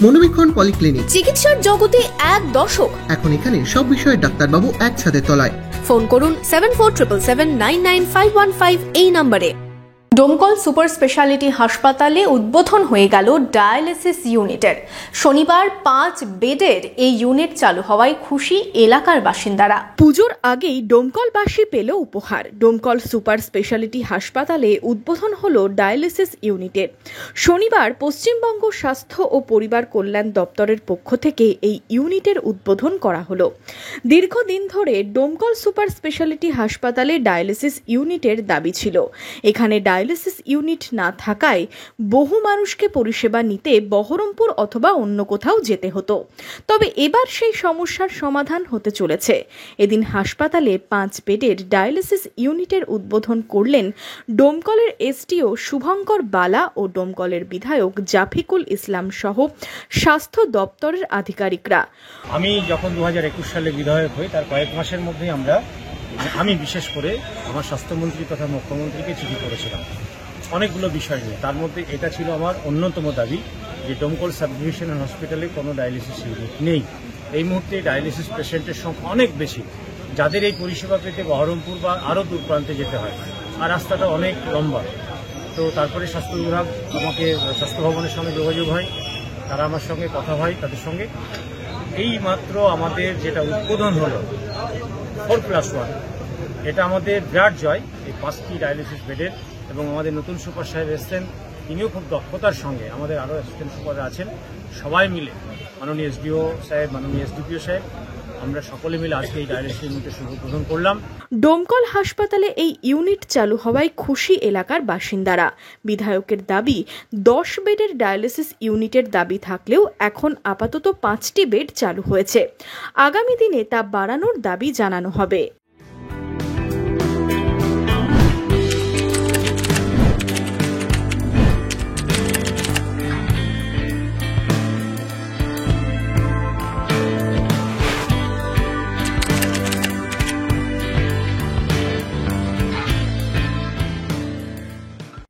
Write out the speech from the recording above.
মনোবীক্ষণ polyclinic, চিকিৎসার জগতে এক দশক। এখন এখানে সব বিষয়ে ডাক্তারবাবু এক ছাদের তলায়। ফোন করুন 7477799515 এই নম্বরে। ডোমকল সুপার স্পেশালিটি হাসপাতালে উদ্বোধন হয়ে গেল ডায়ালিসিস ইউনিটের। শনিবার 5 বেডের এই ইউনিট চালু হওয়ায় খুশি এলাকার বাসিন্দারা। পুজোর আগেই ডোমকলবাসী পেল উপহার। ডোমকল সুপার স্পেশালিটি হাসপাতালে উদ্বোধন হলো ডায়ালিসিস ইউনিটের। শনিবার পশ্চিমবঙ্গ স্বাস্থ্য ও পরিবার কল্যাণ দপ্তরের পক্ষ থেকে এই ইউনিটের উদ্বোধন করা হলো। দীর্ঘদিন ধরে ডোমকল সুপার স্পেশালিটি হাসপাতালে ডায়ালিসিস ইউনিটের দাবি ছিল। এখানে ডায়ালিসিস ইউনিট না থাকায় বহু মানুষকে পরিষেবা নিতে বহরমপুর অথবা অন্য কোথাও যেতে হতো। তবে এবার সেই সমস্যার সমাধান হতে চলেছে। এদিন হাসপাতালে 5 বেডের ডায়ালিসিস ইউনিটের উদ্বোধন করলেন ডোমকলের এসডিও শুভঙ্কর বালা ও ডোমকলের বিধায়ক জাফিকুল ইসলাম সহ স্বাস্থ্য দপ্তরের আধিকারিকরা। আমি যখন 2021 সালে বিধায়ক হই তার কয়েক মাসের মধ্যেই আমি বিশেষ করে আমার স্বাস্থ্যমন্ত্রী তথা মুখ্যমন্ত্রীকে চিঠি করেছিলাম অনেকগুলো বিষয় নিয়ে। তার মধ্যে এটা ছিল আমার অন্যতম দাবি যে ডোমকল সাব ডিভিশনাল হসপিটালে কোনো ডায়ালিসিস ইউনিট নেই। এই মুহূর্তে ডায়ালিসিস পেশেন্টের সংখ্যা অনেক বেশি, যাদের এই পরিষেবা পেতে বহরমপুর বা আরও দূর প্রান্তে যেতে হয়, আর রাস্তাটা অনেক লম্বা। তো তারপরে স্বাস্থ্য বিভাগ আমাকে স্বাস্থ্য ভবনের সঙ্গে যোগাযোগ হয়, তারা আমার সঙ্গে কথা হয় তাদের সঙ্গে। এই মাত্র আমাদের যেটা উদ্বোধন হলো 4+1, এটা আমাদের বিরাট জয়। এই 5টি ডায়ালিসিস বেডের এবং আমাদের নতুন সুপার সাহেব এসছেন, তিনিও খুব দক্ষতার সঙ্গে, আমাদের আরও অ্যাসিস্ট্যান্ট সুপার আছেন, সবাই মিলে মাননীয় এসডিও সাহেব, মাননীয় এসডিপিও সাহেব, আমরা সকলে মিলে আজকে এই ডায়ালিসিস ইউনিটের শুভ উদ্বোধন করলাম। ডোমকল হাসপাতালে এই ইউনিট চালু হওয়ায় খুশি এলাকার বাসিন্দারা। বিধায়কের দাবি 10 বেডের ডায়ালিসিস ইউনিটের দাবি থাকলেও এখন আপাতত 5টি বেড চালু হয়েছে। আগামী দিনে তা বাড়ানোর দাবি জানানো হবে।